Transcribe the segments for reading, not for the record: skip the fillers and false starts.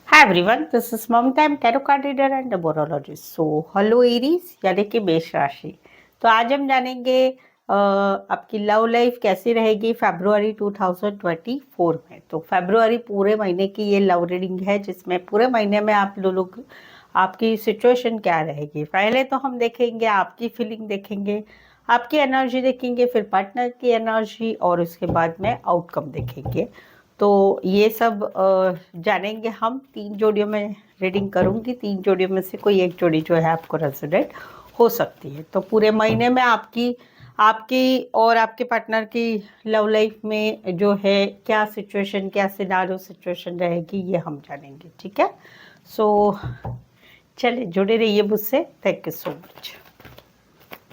Hi everyone, this is Mamta. I'm tarot card reader and numerologist. So, hello Aries यानी कि मेष राशि। तो आज हम जानेंगे आपकी लव लाइफ कैसी रहेगी फरवरी 2024 में। तो फरवरी पूरे महीने की ये लव रीडिंग है जिसमें पूरे महीने में आप लोग आपकी सिचुएशन क्या रहेगी। पहले तो हम देखेंगे आपकी फीलिंग, देखेंगे आपकी एनर्जी, देखेंगे फिर पार्टनर की एनर्जी और उसके बाद में आउटकम देखेंगे। तो ये सब जानेंगे हम। 3 जोड़ियों में रीडिंग करूंगी, 3 जोड़ियों में से कोई एक जोड़ी जो है आपको रेजोनेट हो सकती है। तो पूरे महीने में आपकी आपकी और आपके पार्टनर की लव लाइफ में जो है क्या सिचुएशन, क्या सिनारियो सिचुएशन रहेगी, ये हम जानेंगे। ठीक है, सो चलिए जुड़े रहिए मुझसे। Thank you so much.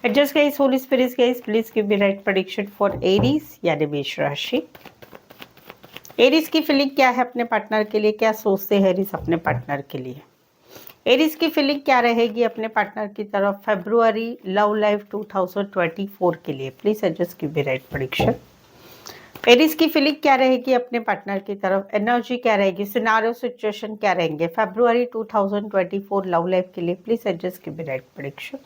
Adjust guys, holy spirits guys, please give me right prediction for Aries यानी मेष राशि। एरीज की फीलिंग क्या है अपने पार्टनर के लिए, क्या सोचते हैं एरीज अपने पार्टनर के लिए। एरीज की फीलिंग क्या रहेगी अपने पार्टनर की तरफ फरवरी लव लाइफ 2024 के लिए। Please adjust give me right prediction. Aries की फीलिंग क्या रहेगी अपने पार्टनर की तरफ, एनर्जी क्या रहेगी, सिनारियो सिचुएशन क्या रहेंगे फरवरी 2024 लव लाइफ के लिए। Please adjust give me right prediction.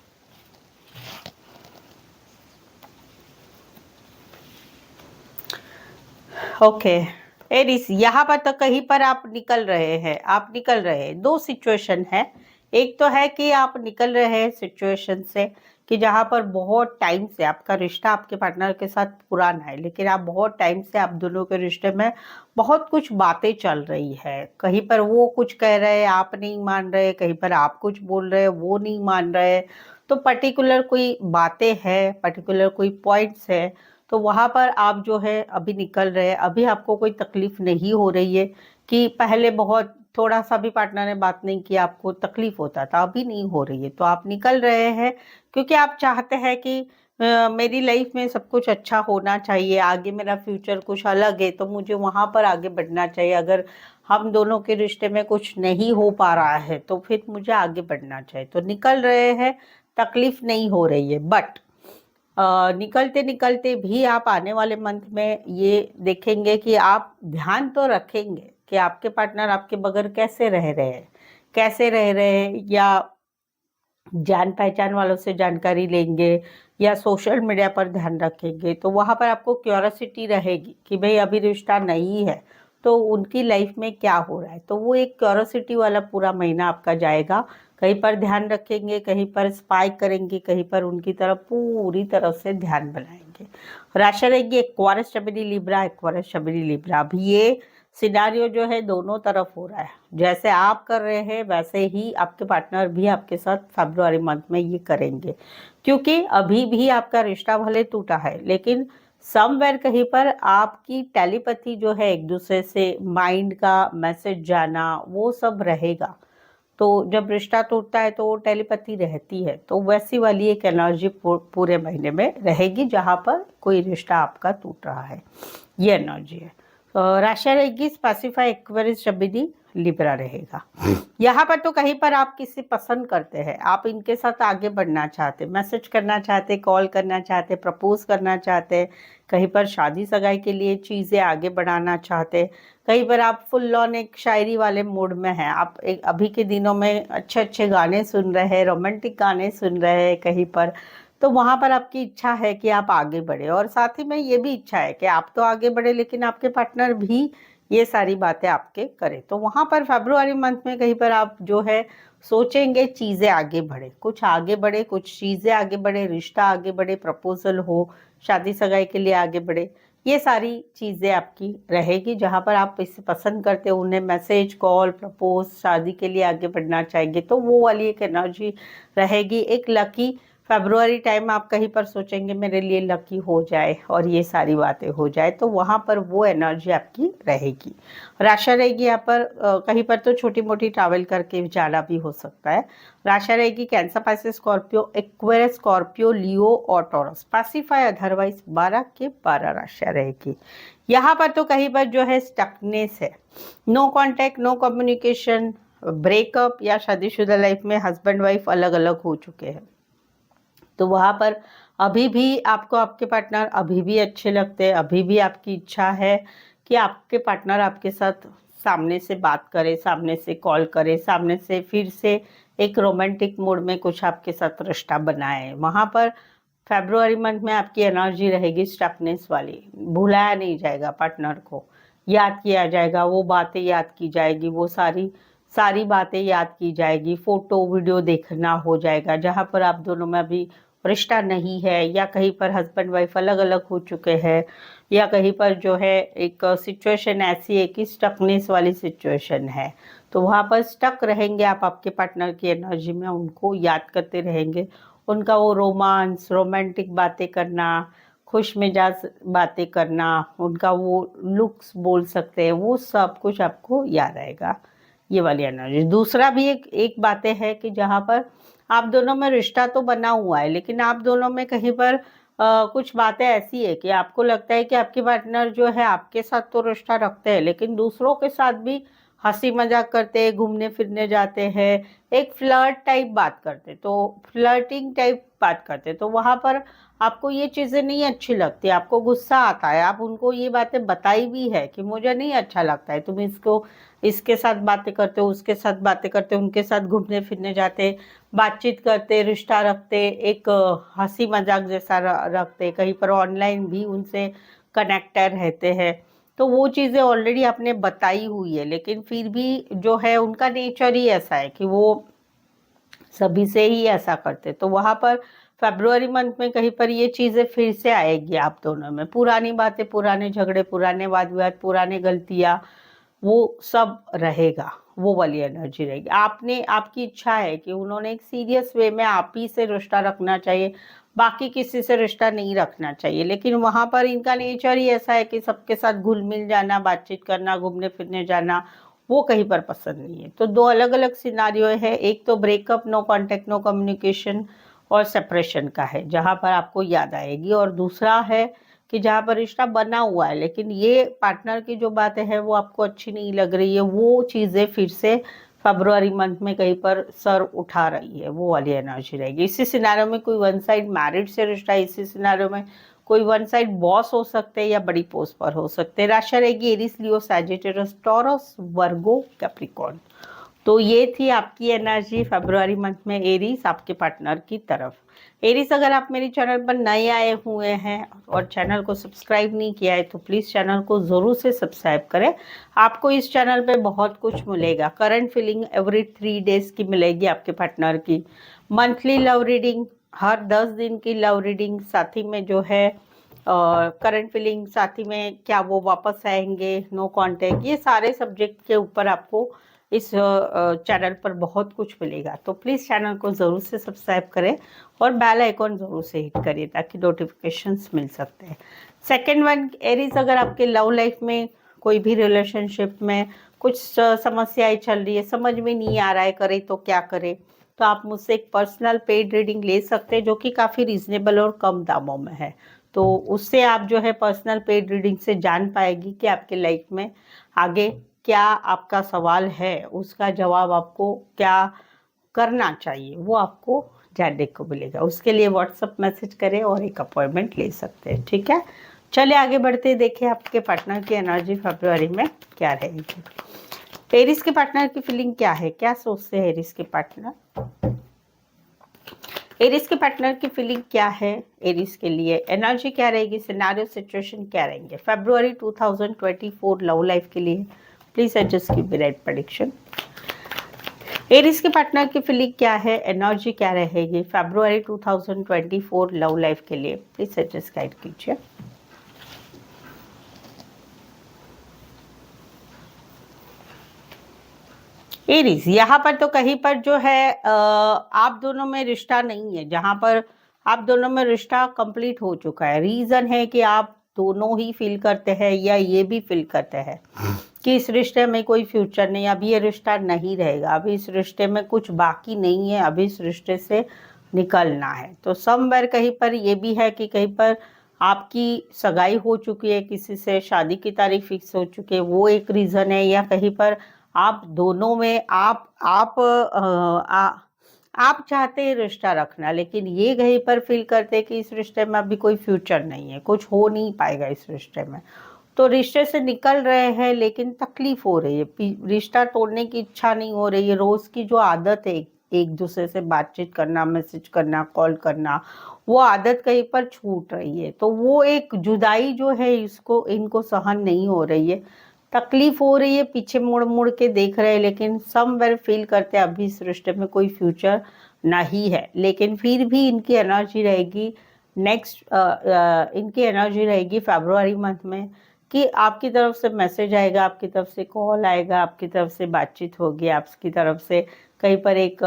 Okay Aries, यहाँ पर तो कहीं पर आप निकल रहे हैं, आप निकल रहे हैं। 2 सिचुएशन है। एक तो है कि आप निकल रहे हैं सिचुएशन से कि जहाँ पर बहुत टाइम से आपका रिश्ता आपके पार्टनर के साथ पुराना है, लेकिन आप बहुत टाइम से आप दोनों के रिश्ते में बहुत कुछ बातें चल रही है। कहीं पर वो कुछ कह रहे हैं, आप नहीं मान रहे, कहीं पर आप कुछ बोल रहे हैं, वो नहीं मान रहे। तो पर्टिकुलर कोई बातें हैं, पर्टिकुलर कोई पॉइंट्स है, तो वहाँ पर आप जो है अभी निकल रहे हैं। अभी आपको कोई तकलीफ नहीं हो रही है कि पहले बहुत थोड़ा सा भी पार्टनर ने बात नहीं किया आपको तकलीफ होता था, अभी नहीं हो रही है। तो आप निकल रहे हैं क्योंकि आप चाहते हैं कि मेरी लाइफ में सब कुछ अच्छा होना चाहिए, आगे मेरा फ्यूचर कुछ अलग है, तो मुझे वहाँ पर आगे बढ़ना चाहिए। अगर हम दोनों के रिश्ते में कुछ नहीं हो पा रहा है तो फिर मुझे आगे बढ़ना चाहिए। तो निकल रहे हैं, तकलीफ नहीं हो रही है। बट निकलते निकलते भी आप आने वाले मंथ में ये देखेंगे कि आप ध्यान तो रखेंगे कि आपके पार्टनर आपके बगैर कैसे रह रहे हैं, कैसे रह रहे हैं, या जान पहचान वालों से जानकारी लेंगे या सोशल मीडिया पर ध्यान रखेंगे। तो वहाँ पर आपको क्यूरियोसिटी रहेगी कि भाई अभी रिश्ता नहीं है तो उनकी लाइफ में क्या हो रहा है। तो वो एक क्यूरियोसिटी वाला पूरा महीना आपका जाएगा। कहीं पर ध्यान रखेंगे, कहीं पर स्पाई करेंगे, कहीं पर उनकी तरफ पूरी तरह से ध्यान बनाएंगे। राशि रहेगी Aquarius Shabari Libra, Aquarius Shabari Libra. अभी ये सिनारियो जो है दोनों तरफ हो रहा है। जैसे आप कर रहे हैं वैसे ही आपके पार्टनर भी आपके साथ फरवरी मंथ में ये करेंगे, क्योंकि अभी भी आपका रिश्ता भले टूटा है लेकिन समवेयर कहीं पर आपकी टेलीपैथी जो है, एक दूसरे से माइंड का मैसेज जाना, वो सब रहेगा। तो जब रिश्ता टूटता है तो वो टेलीपैथी रहती है। तो वैसी वाली एक एनर्जी पूरे महीने में रहेगी जहाँ पर कोई रिश्ता आपका टूट रहा है, ये एनर्जी है। राशि रहेगी स्पेसिफाई एक्वेरियस शबरी लिब्रा रहेगा। यहाँ पर तो कहीं पर आप किसी पसंद करते हैं, आप इनके साथ आगे बढ़ना चाहते, मैसेज करना चाहते, कॉल करना चाहते, प्रपोज करना चाहते, कहीं पर शादी सगाई के लिए चीज़ें आगे बढ़ाना चाहते, कहीं पर आप फुल ऑन एक शायरी वाले मूड में हैं। आप एक अभी के दिनों में अच्छे अच्छे गाने सुन रहे हैं, रोमांटिक गाने सुन रहे हैं कहीं पर। तो वहाँ पर आपकी इच्छा है कि आप आगे बढ़े, और साथ ही में ये भी इच्छा है कि आप तो आगे बढ़े लेकिन आपके पार्टनर भी ये सारी बातें आपके करें। तो वहाँ पर फरवरी मंथ में कहीं पर आप जो है सोचेंगे चीज़ें आगे बढ़े, कुछ आगे बढ़े, कुछ चीज़ें आगे बढ़े, रिश्ता आगे बढ़े, प्रपोजल हो, शादी सगाई के लिए आगे बढ़े। ये सारी चीज़ें आपकी रहेगी जहाँ पर आप इसे पसंद करते हो, उन्हें मैसेज, कॉल, प्रपोज, शादी के लिए आगे बढ़ना चाहेंगे। तो वो वाली एक एनर्जी रहेगी। एक लकी फरवरी टाइम आप कहीं पर सोचेंगे मेरे लिए लकी हो जाए और ये सारी बातें हो जाए, तो वहाँ पर वो एनर्जी आपकी रहेगी। राशि रहेगी यहाँ पर कहीं पर तो छोटी मोटी ट्रैवल करके जाना भी हो सकता है। राशि रहेगी Cancer, Pisces, Scorpio, Aquarius, Scorpio, Leo और टॉरस। पैसिफाई अदरवाइज 12 के 12 राशि रहेगी। यहाँ पर तो कहीं पर जो है स्टकनेस है, no contact, no communication, breakup, या शादीशुदा लाइफ में हस्बैंड वाइफ अलग अलग हो चुके हैं। तो वहाँ पर अभी भी आपको आपके पार्टनर अभी भी अच्छे लगते हैं, अभी भी आपकी इच्छा है कि आपके पार्टनर आपके साथ सामने से बात करे, सामने से कॉल करे, सामने से फिर से एक रोमांटिक मूड में कुछ आपके साथ रिश्ता बनाए। वहाँ पर फरवरी मंथ में आपकी एनर्जी रहेगी स्टकनेस वाली, भुलाया नहीं जाएगा पार्टनर को, याद किया जाएगा, वो बातें याद की जाएगी, वो सारी सारी बातें याद की जाएगी, फोटो वीडियो देखना हो जाएगा। जहाँ पर आप दोनों में अभी रिश्ता नहीं है, या कहीं पर हस्बैंड वाइफ अलग अलग हो चुके हैं, या कहीं पर जो है एक सिचुएशन ऐसी है कि स्टकनेस वाली सिचुएशन है, तो वहाँ पर स्टक रहेंगे आप आपके पार्टनर की एनर्जी में, उनको याद करते रहेंगे, उनका वो रोमांस, रोमांटिक बातें करना, खुश मिजाज बातें करना, उनका वो लुक्स बोल सकते हैं, वो सब कुछ आपको याद आएगा, ये वाली एनर्जी। दूसरा भी एक एक बातें है कि जहाँ पर आप दोनों में रिश्ता तो बना हुआ है, लेकिन आप दोनों में कहीं पर कुछ बातें ऐसी है कि आपको लगता है कि आपके पार्टनर जो है आपके साथ तो रिश्ता रखते हैं, लेकिन दूसरों के साथ भी हंसी मजाक करते हैं, घूमने फिरने जाते हैं, एक फ्लर्ट टाइप बात करते, तो फ्लर्टिंग टाइप बात करते, तो वहाँ पर आपको ये चीज़ें नहीं अच्छी लगती, आपको गुस्सा आता है। आप उनको ये बातें बताई भी है कि मुझे नहीं अच्छा लगता है, तुम इसको इसके साथ बातें करते हो, उसके साथ बातें करते हो, उनके साथ घूमने फिरने जाते, बातचीत करते, रिश्ता रखते, एक हंसी मजाक जैसा रखते, कहीं पर ऑनलाइन भी उनसे कनेक्टेड रहते हैं, तो वो चीज़ें ऑलरेडी आपने बताई हुई है, लेकिन फिर भी जो है उनका नेचर ही ऐसा है कि वो सभी से ही ऐसा करते, तो वहाँ पर फरवरी मंथ में कहीं पर ये चीज़ें फिर से आएगी आप दोनों में, पुरानी बातें, पुराने झगड़े, पुराने वाद विवाद, पुराने गलतियाँ, वो सब रहेगा, वो वाली एनर्जी रहेगी। आपने आपकी इच्छा है कि उन्होंने एक सीरियस वे में आप ही से रिश्ता रखना चाहिए, बाकी किसी से रिश्ता नहीं रखना चाहिए, लेकिन वहाँ पर इनका नेचर ही ऐसा है कि सबके साथ घुल मिल जाना, बातचीत करना, घूमने फिरने जाना, वो कहीं पर पसंद नहीं है। तो दो अलग अलग सिनारियो है, एक तो breakup, no contact, no communication और सेपरेशन का है, जहाँ पर आपको याद आएगी, और दूसरा है कि जहाँ पर रिश्ता बना हुआ है, लेकिन ये पार्टनर की जो बातें हैं वो आपको अच्छी नहीं लग रही है, वो चीज़ें फिर से फरवरी मंथ में कहीं पर सर उठा रही है, वो वाली एनर्जी रहेगी। इसी सिनारियो में कोई वन साइड मैरिड से रिश्ता, इसी सिनारियो में कोई वन साइड बॉस हो सकते हैं या बड़ी पोस्ट पर हो सकते हैं। राशि रहेगी एरिस, लियो, सैजिटेरियस, टॉरस, वर्गो, कैप्रिकॉर्न। तो ये थी आपकी एनर्जी फरवरी मंथ में एरीज आपके पार्टनर की तरफ। एरीज, अगर आप मेरे चैनल पर नए आए हुए हैं और चैनल को सब्सक्राइब नहीं किया है तो प्लीज़ चैनल को ज़रूर से सब्सक्राइब करें। आपको इस चैनल पे बहुत कुछ मिलेगा। करंट फीलिंग एवरी 3 डेज की मिलेगी आपके पार्टनर की, मंथली लव रीडिंग, हर 10 दिन की लव रीडिंग, साथ ही में जो है करंट फीलिंग, साथ ही में क्या वो वापस आएंगे, नो कॉन्टेक्ट, ये सारे सब्जेक्ट के ऊपर आपको इस चैनल पर बहुत कुछ मिलेगा। तो प्लीज़ चैनल को ज़रूर से सब्सक्राइब करें और बेल आइकॉन ज़रूर से हिट करिए ताकि नोटिफिकेशंस मिल सकते हैं। सेकेंड वन, एरीज, अगर आपके लव लाइफ में कोई भी रिलेशनशिप में कुछ समस्याएं चल रही है, समझ में नहीं आ रहा है करे तो क्या करे, तो आप मुझसे एक पर्सनल पेड रीडिंग ले सकते हैं जो कि काफ़ी रीजनेबल और कम दामों में है। तो उससे आप जो है पर्सनल पेड रीडिंग से जान पाएगी कि आपके लाइफ में आगे क्या आपका सवाल है, उसका जवाब आपको क्या करना चाहिए, वो आपको जानने को मिलेगा। उसके लिए व्हाट्सअप मैसेज करें और एक अपॉइंटमेंट ले सकते हैं, ठीक है। चलिए आगे बढ़ते देखें आपके पार्टनर की एनर्जी फरवरी में क्या रहेगी। एरीज के पार्टनर की फीलिंग क्या है, क्या सोचते हैं एरीज के पार्टनर। एरीज के पार्टनर की फीलिंग क्या है, एरीज के लिए एनर्जी क्या रहेगी, सिनेरियो सिचुएशन क्या रहेंगे फरवरी 2024 लव लाइफ के लिए। Please adjust give the right prediction. Aries के पार्टनर की फीलिंग क्या है, एनर्जी क्या रहेगी फरवरी 2024 लव लाइफ के लिए। प्लीज एडजस्ट गाइड कीजिए। एरीज, यहाँ पर तो कहीं पर जो है आप दोनों में रिश्ता नहीं है, जहाँ पर आप दोनों में रिश्ता कंप्लीट हो चुका है। रीजन है कि आप दोनों ही फील करते हैं या ये भी फील करते हैं कि इस रिश्ते में कोई फ्यूचर नहीं, अभी ये रिश्ता नहीं रहेगा, अभी इस रिश्ते में कुछ बाकी नहीं है, अभी इस रिश्ते से निकलना है। तो समवेयर कहीं पर ये भी है कि कहीं पर आपकी सगाई हो चुकी है, किसी से शादी की तारीख फिक्स हो चुकी है, वो एक रीज़न है, या कहीं पर आप दोनों में आप चाहते हैं रिश्ता रखना, लेकिन ये कहीं पर फील करते हैं कि इस रिश्ते में अभी कोई फ्यूचर नहीं है, कुछ हो नहीं पाएगा इस रिश्ते में। तो रिश्ते से निकल रहे हैं लेकिन तकलीफ हो रही है, रिश्ता तोड़ने की इच्छा नहीं हो रही है। रोज की जो आदत है एक दूसरे से बातचीत करना, मैसेज करना, कॉल करना, वो आदत कहीं पर छूट रही है। तो वो एक जुदाई जो है इसको इनको सहन नहीं हो रही है, तकलीफ हो रही है, पीछे मुड़ मुड़ के देख रहे हैं, लेकिन समवेयर फील करते हैं अभी इस रिश्ते में कोई फ्यूचर नहीं है। लेकिन फिर भी इनकी एनर्जी रहेगी नेक्स्ट इनकी एनर्जी रहेगी फरवरी मंथ में कि आपकी तरफ से मैसेज आएगा, आपकी तरफ से कॉल आएगा, आपकी तरफ से बातचीत होगी, आपकी तरफ से कहीं पर एक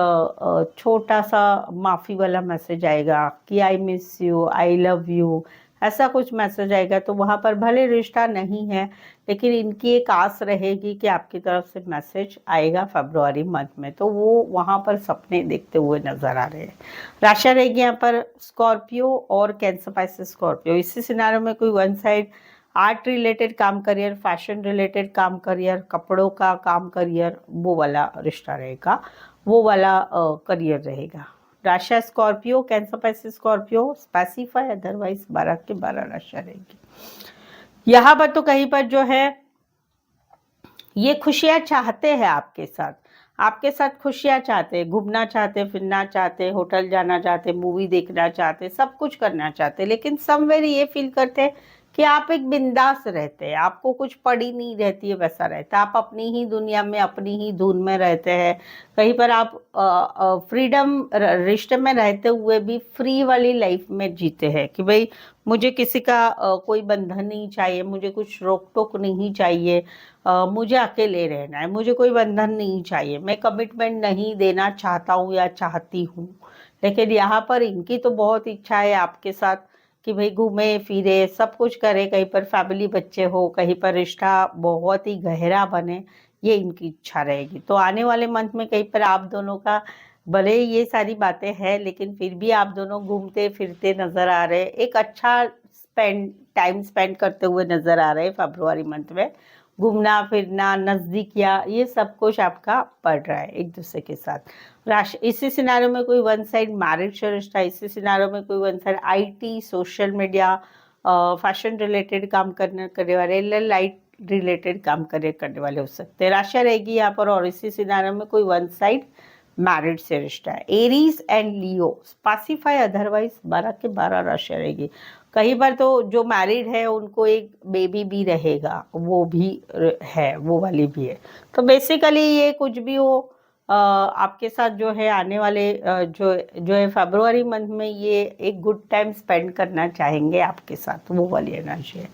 छोटा सा माफ़ी वाला मैसेज आएगा कि I miss you, I love you, ऐसा कुछ मैसेज आएगा। तो वहाँ पर भले रिश्ता नहीं है लेकिन इनकी एक आस रहेगी कि आपकी तरफ से मैसेज आएगा फरवरी मंथ में। तो वो वहाँ पर सपने देखते हुए नजर आ रहे हैं। राशि रहेगी यहाँ पर स्कॉर्पियो और कैंसर पाइसेस स्कॉर्पियो। इसी सिनारियो में कोई वन साइड आर्ट रिलेटेड काम करियर, फैशन रिलेटेड काम करियर, कपड़ों का काम करियर, वो वाला रिश्ता रहेगा, वो वाला करियर रहेगा। राशि Scorpio, cancer Pisces Scorpio, specify otherwise 12 के 12 राशि रहेगी। यहाँ पर तो कहीं पर जो है ये खुशियाँ चाहते हैं आपके साथ खुशियाँ चाहते हैं, घूमना चाहते, फिरना चाहते, होटल जाना चाहते, मूवी देखना चाहते, सब कुछ करना चाहते, लेकिन समवेयर ये फील करते हैं कि आप एक बिंदास रहते हैं, आपको कुछ पड़ी नहीं रहती है, वैसा रहता है, आप अपनी ही दुनिया में अपनी ही धुन में रहते हैं। कहीं पर आप फ्रीडम रिश्ते में रहते हुए भी फ्री वाली लाइफ में जीते हैं कि भाई मुझे किसी का कोई बंधन नहीं चाहिए, मुझे कुछ रोक टोक नहीं चाहिए, मुझे अकेले रहना है, मुझे कोई बंधन नहीं चाहिए, मैं कमिटमेंट नहीं देना चाहता हूँ या चाहती हूँ। लेकिन यहाँ पर इनकी तो बहुत इच्छा है आपके साथ कि भाई घूमे फिरे, सब कुछ करे, कहीं पर फैमिली बच्चे हो, कहीं पर रिश्ता बहुत ही गहरा बने, ये इनकी इच्छा रहेगी। तो आने वाले मंथ में कहीं पर आप दोनों का भले ही ये सारी बातें हैं लेकिन फिर भी आप दोनों घूमते फिरते नजर आ रहे हैं, एक अच्छा टाइम स्पेंड करते हुए नजर आ रहे हैं फरवरी मंथ में। घूमना फिरना, नजदीकियां, ये सब कुछ आपका पड़ रहा है एक दूसरे के साथ। राशि इसी सिनारियो में कोई वन साइड मैरिज रिश्ता, इसी सिनारियो में कोई one side IT, social media, fashion related काम करने वाले, लाइट रिलेटेड काम करने वाले हो सकते हैं। राशि रहेगी यहाँ पर। और इसी सिनारियो में कोई वन साइड मैरिड से रिश्ता है। Aries and Leo, specify otherwise 12 के 12 राशि रहेगी। कई बार तो जो मैरिड है उनको एक बेबी भी रहेगा, वो भी है, वो वाली भी है। तो बेसिकली ये कुछ भी हो आपके साथ जो है आने वाले जो है फरवरी मंथ में ये एक गुड टाइम स्पेंड करना चाहेंगे आपके साथ, वो वाली एनर्जी है।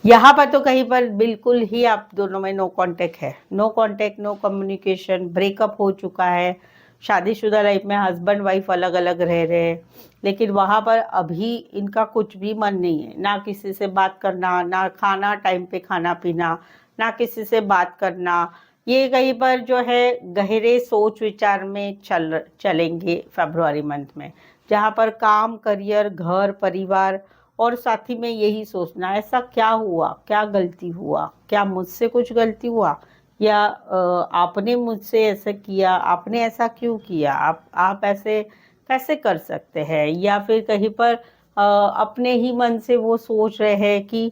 यहाँ पर तो कहीं पर बिल्कुल ही आप दोनों में नो कांटेक्ट है, no contact, no communication, breakup हो चुका है। शादीशुदा लाइफ में हस्बैंड वाइफ अलग अलग रह रहे हैं लेकिन वहाँ पर अभी इनका कुछ भी मन नहीं है, ना किसी से बात करना, ना खाना टाइम पे खाना पीना, ना किसी से बात करना। ये कहीं पर जो है गहरे सोच विचार में चलेंगे फरवरी मंथ में, जहाँ पर काम, करियर, घर, परिवार और साथ ही में यही सोचना ऐसा क्या हुआ, क्या गलती हुआ, क्या मुझसे कुछ गलती हुआ, या आपने मुझसे ऐसा किया, आपने ऐसा क्यों किया, आप ऐसे कैसे कर सकते हैं। या फिर कहीं पर अपने ही मन से वो सोच रहे हैं कि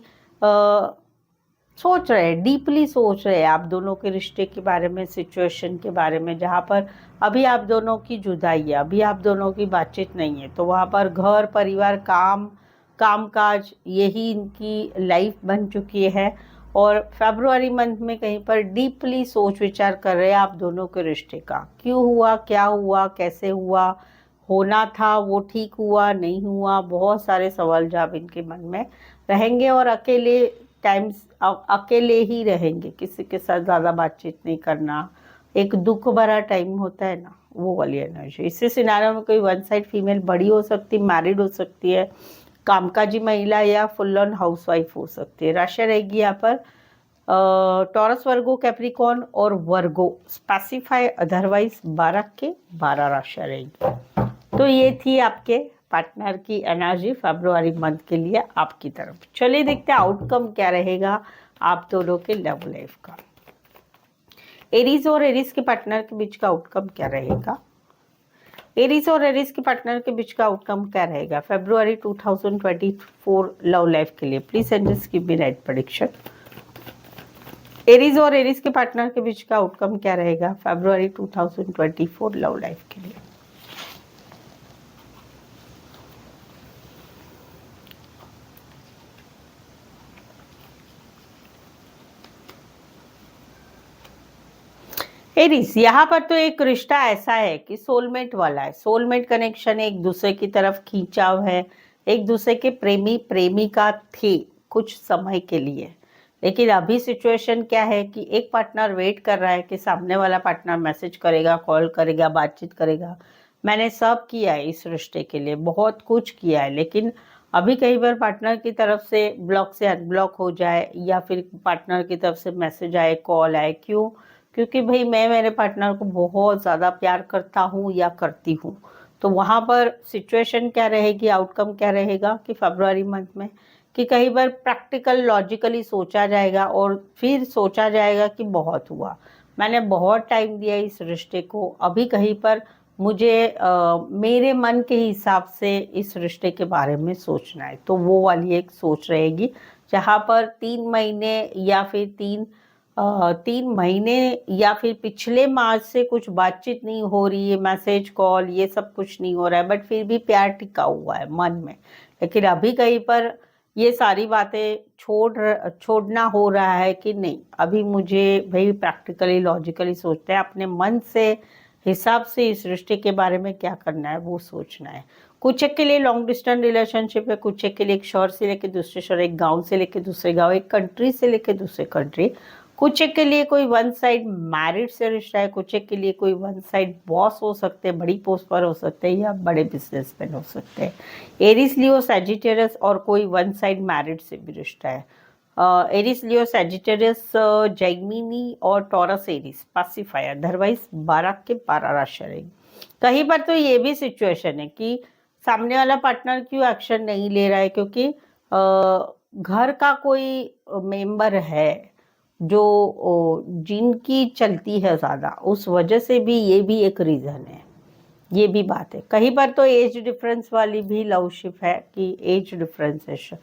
सोच रहे हैं, डीपली सोच रहे हैं आप दोनों के रिश्ते के बारे में, सिचुएशन के बारे में, जहाँ पर अभी आप दोनों की जुदाई है, अभी आप दोनों की बातचीत नहीं है। तो वहाँ पर घर, परिवार, कामकाज, यही इनकी लाइफ बन चुकी है। और फरवरी मंथ में कहीं पर डीपली सोच विचार कर रहे हैं आप दोनों के रिश्ते का, क्यों हुआ, क्या हुआ, कैसे हुआ, होना था वो ठीक हुआ, नहीं हुआ, बहुत सारे सवाल जवाब इनके मन में रहेंगे। और अकेले ही रहेंगे, किसी के साथ ज़्यादा बातचीत नहीं करना, एक दुख भरा टाइम होता है ना, वो वाली एनर्जी। इसी सिनारियो में कोई वन साइड फीमेल बड़ी हो सकती, मैरिड हो सकती है, कामकाजी महिला या फुल ऑन हाउसवाइफ हो सकती है। राशि रहेगी यहाँ पर टॉरस, वर्गो, कैप्रिकॉर्न और वर्गो, स्पेसिफाई अदरवाइज 12 के 12 राशि रहेगी। तो ये थी आपके पार्टनर की एनर्जी फरवरी मंथ के लिए आपकी तरफ। चलिए देखते हैं आउटकम क्या रहेगा आप दोनों के लव लाइफ का। एरीज और एरीज के पार्टनर के बीच का आउटकम क्या रहेगा। एरीज और एरीज के पार्टनर के बीच का आउटकम क्या रहेगा फरवरी 2024 लव लाइफ के लिए। Please and just give me right prediction. Aries और एरीज के पार्टनर के बीच का आउटकम क्या रहेगा फरवरी 2024 लव लाइफ के लिए? एरीज, यहाँ पर तो एक रिश्ता ऐसा है कि सोलमेट वाला है, सोलमेट कनेक्शन, एक दूसरे की तरफ खींचाव है, एक दूसरे के प्रेमी प्रेमिका थे कुछ समय के लिए। लेकिन अभी सिचुएशन क्या है कि एक पार्टनर वेट कर रहा है कि सामने वाला पार्टनर मैसेज करेगा, कॉल करेगा, बातचीत करेगा। मैंने सब किया है इस रिश्ते के लिए, बहुत कुछ किया है, लेकिन अभी कई बार पार्टनर की तरफ से ब्लॉक से अनब्लॉक हो जाए या फिर पार्टनर की तरफ से मैसेज आए, कॉल आए। क्यों? क्योंकि भाई मैं मेरे पार्टनर को बहुत ज़्यादा प्यार करता हूँ या करती हूँ। तो वहाँ पर सिचुएशन क्या रहेगी, आउटकम क्या रहेगा कि फरवरी मंथ में कि कई बार प्रैक्टिकल लॉजिकली सोचा जाएगा और फिर सोचा जाएगा कि बहुत हुआ, मैंने बहुत टाइम दिया इस रिश्ते को, अभी कहीं पर मुझे मेरे मन के हिसाब से इस रिश्ते के बारे में सोचना है। तो वो वाली एक सोच रहेगी जहाँ पर 3 महीने या फिर 3 महीने या फिर पिछले मार्च से कुछ बातचीत नहीं हो रही है, मैसेज कॉल ये सब कुछ नहीं हो रहा है, बट फिर भी प्यार टिका हुआ है मन में। लेकिन अभी कहीं पर ये सारी बातें छोड़ना हो रहा है कि नहीं, अभी मुझे भाई प्रैक्टिकली लॉजिकली सोचते हैं, अपने मन से हिसाब से इस रिश्ते के बारे में क्या करना है वो सोचना है। कुछ एक के लिए लॉन्ग डिस्टेंस रिलेशनशिप है, कुछ एक के लिए एक शहर से लेकर दूसरे शहर, एक गांव से लेकर दूसरे गांव, एक कंट्री से लेकर दूसरे कंट्री। कुछ एक के लिए कोई वन साइड मैरिड से रिश्ता है, कुछ एक के लिए कोई वन साइड बॉस हो सकते हैं, बड़ी पोस्ट पर हो सकते हैं या बड़े बिजनेसमैन हो सकते हैं। एरिस लियो सैजिटेरियस और कोई वन साइड मैरिड से भी रिश्ता है। एरिस लियो सैजिटेरियस, जैमिनी और टॉरस एरिस पासिफायर, अदरवाइज 12 के 12 राशि रहेगी। कहीं पर तो ये भी सिचुएशन है कि सामने वाला पार्टनर क्यों एक्शन नहीं ले रहा है, क्योंकि घर का कोई मेंबर है जो जिनकी चलती है ज़्यादा, उस वजह से भी ये भी एक रीज़न है, ये भी बात है। कहीं पर तो एज डिफरेंस वाली भी लवशिप है कि एज डिफरेंस है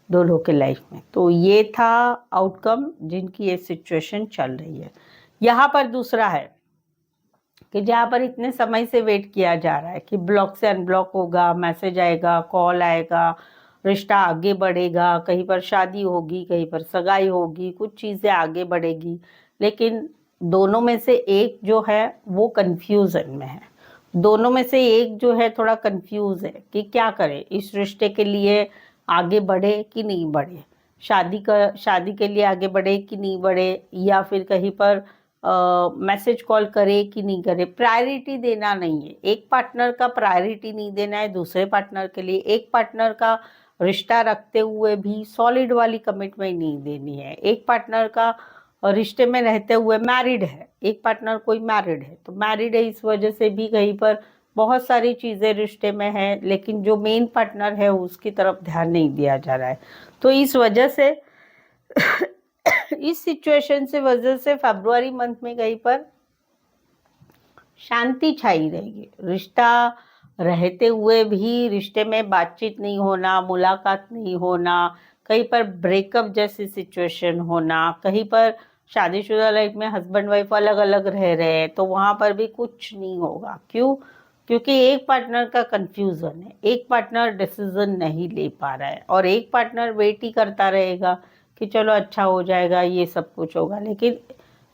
दोनों के लाइफ में। तो ये था आउटकम जिनकी ये सिचुएशन चल रही है। यहाँ पर दूसरा है कि जहाँ पर इतने समय से वेट किया जा रहा है कि ब्लॉक से अनब्लॉक होगा, मैसेज आएगा, कॉल आएगा, रिश्ता आगे बढ़ेगा, कहीं पर शादी होगी, कहीं पर सगाई होगी, कुछ चीज़ें आगे बढ़ेगी, लेकिन दोनों में से एक जो है वो कंफ्यूजन में है। दोनों में से एक जो है थोड़ा कंफ्यूज है कि क्या करे, इस रिश्ते के लिए आगे बढ़े कि नहीं बढ़े, शादी के लिए आगे बढ़े कि नहीं बढ़े, या फिर कहीं पर मैसेज कॉल करे कि नहीं करे। प्रायोरिटी देना नहीं है, एक पार्टनर का प्रायोरिटी नहीं देना है दूसरे पार्टनर के लिए, एक पार्टनर का रिश्ता रखते हुए भी सॉलिड वाली कमिटमेंट नहीं देनी है, एक पार्टनर का रिश्ते में रहते हुए मैरिड है, एक पार्टनर कोई मैरिड है तो मैरिड है, इस वजह से भी कहीं पर बहुत सारी चीज़ें रिश्ते में है, लेकिन जो मेन पार्टनर है उसकी तरफ ध्यान नहीं दिया जा रहा है। तो इस वजह से इस सिचुएशन से वजह से फरवरी मंथ में कहीं पर शांति छाई रहेगी। रिश्ता रहते हुए भी रिश्ते में बातचीत नहीं होना, मुलाकात नहीं होना, कहीं पर ब्रेकअप जैसी सिचुएशन होना, कहीं पर शादीशुदा लाइफ में हस्बैंड वाइफ अलग अलग रह रहे हैं तो वहाँ पर भी कुछ नहीं होगा। क्यों? क्योंकि एक पार्टनर का कंफ्यूजन है, एक पार्टनर डिसीजन नहीं ले पा रहा है और एक पार्टनर वेट ही करता रहेगा कि चलो अच्छा हो जाएगा, ये सब कुछ होगा। लेकिन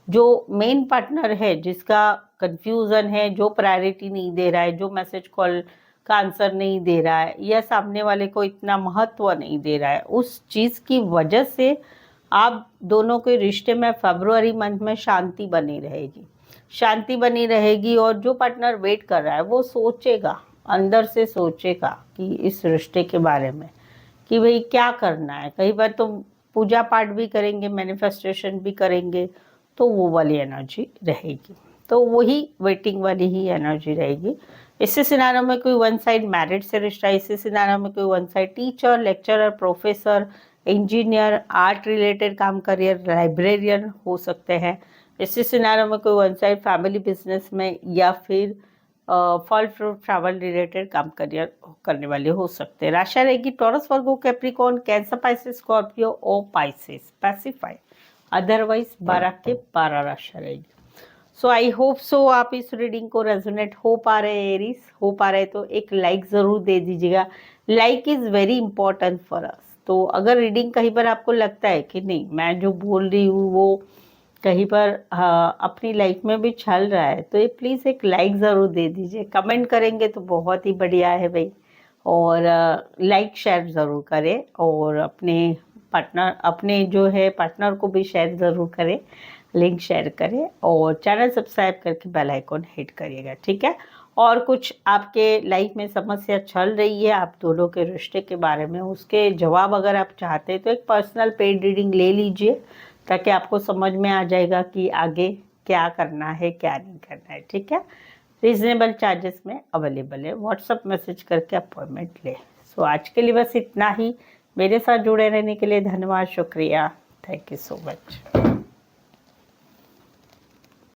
जो मेन पार्टनर है जिसका कंफ्यूजन है, जो प्रायोरिटी नहीं दे रहा है, जो मैसेज कॉल का आंसर नहीं दे रहा है या सामने वाले को इतना महत्व नहीं दे रहा है, उस चीज़ की वजह से आप दोनों के रिश्ते में फरवरी मंथ में शांति बनी रहेगी, शांति बनी रहेगी। और जो पार्टनर वेट कर रहा है वो सोचेगा, अंदर से सोचेगा कि इस रिश्ते के बारे में कि भाई क्या करना है। कई बार तो पूजा पाठ भी करेंगे, मैनिफेस्टेशन भी करेंगे, तो वो वाली एनर्जी रहेगी। तो वही वेटिंग वाली ही एनर्जी रहेगी। इसी सिनारियो में कोई वन साइड मैरिड से रिश्ता, इसी सिनारियो में कोई one side teacher, lecturer, professor, engineer, art related काम, करियर, लाइब्रेरियन हो सकते हैं। इसी सिनारियो में कोई वन साइड फैमिली बिजनेस में या फिर फल फ्रूट ट्रैवल रिलेटेड काम करियर करने वाले हो सकते हैं। राशि रहेगी टॉरस, वर्गो, कैप्रिकॉर्न, कैंसर, पाइसेस, स्कॉर्पियो और पाइसेस पैसिफाई। अदरवाइज 12 के 12 राशि रहेगी। सो आई होप सो आप इस रीडिंग को रेजोनेट हो पा रहे हैं एरीज, हो पा रहे तो एक लाइक ज़रूर दे दीजिएगा। Like is very important for us. तो अगर रीडिंग कहीं पर आपको लगता है कि नहीं मैं जो बोल रही हूँ वो कहीं पर अपनी लाइफ में भी चल रहा है, तो ये प्लीज़ एक लाइक ज़रूर दे दीजिए। कमेंट करेंगे तो बहुत ही बढ़िया है भाई। और लाइक शेयर ज़रूर करें, और अपने जो है पार्टनर को भी शेयर ज़रूर करें, लिंक शेयर करें, और चैनल सब्सक्राइब करके बेल आइकॉन हिट करिएगा, ठीक है। और कुछ आपके लाइफ में समस्या चल रही है आप दोनों के रिश्ते के बारे में, उसके जवाब अगर आप चाहते हैं तो एक पर्सनल पेड रीडिंग ले लीजिए, ताकि आपको समझ में आ जाएगा कि आगे क्या करना है क्या नहीं करना है, ठीक है। रीजनेबल चार्जेस में अवेलेबल है, व्हाट्सअप मैसेज करके अपॉइंटमेंट ले। सो आज के लिए बस इतना ही। मेरे साथ जुड़े रहने के लिए धन्यवाद, शुक्रिया, थैंक यू सो मच।